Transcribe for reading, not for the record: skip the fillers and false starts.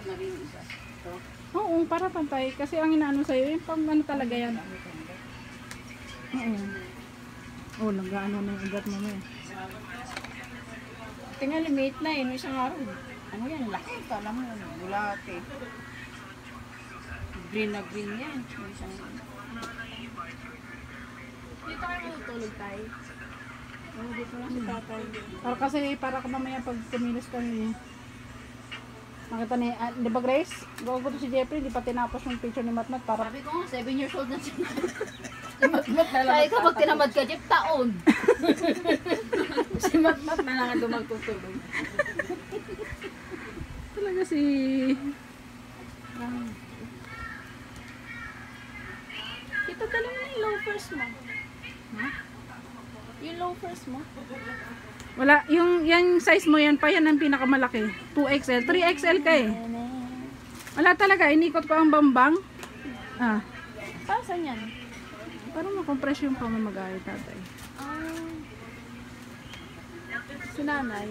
na rin isa. Ito. Oo, para pantay. Kasi ang inaano sa'yo, yung pang ano talaga yan. Oo. Oh, nag-ano na yung ugat mo eh. Tingnan, limit na eh. No, isang araw. Ano yan? Laki. Kala mo yan. Bulate. Green na green yan. Isang... Dito kayo matutulog tayo. Oh, dito lang si tatay. Para ka mamaya pag kumilos kami. Makita ni, di ba Grace? Gawa ko to si Jeffrey, di pa tinapos yung picture ni Matmat para... Sabi ko nga, 7 years old na siya. Si Matmat na lang. Sabi ko, pag tinamad ka, Jeff, taon. Si Matmat na lang ang magtutulog. Talaga si... Dito, dala mo yung loafers mo. Ha? Yung loafers mo. Wala, yung size mo yan pa, yan ang pinakamalaki. 2XL, 3XL ka eh. Wala talaga, inikot ko ang bambang. Ah, Para saan yan? para makompress yung pamamagay tatay. Si nanay.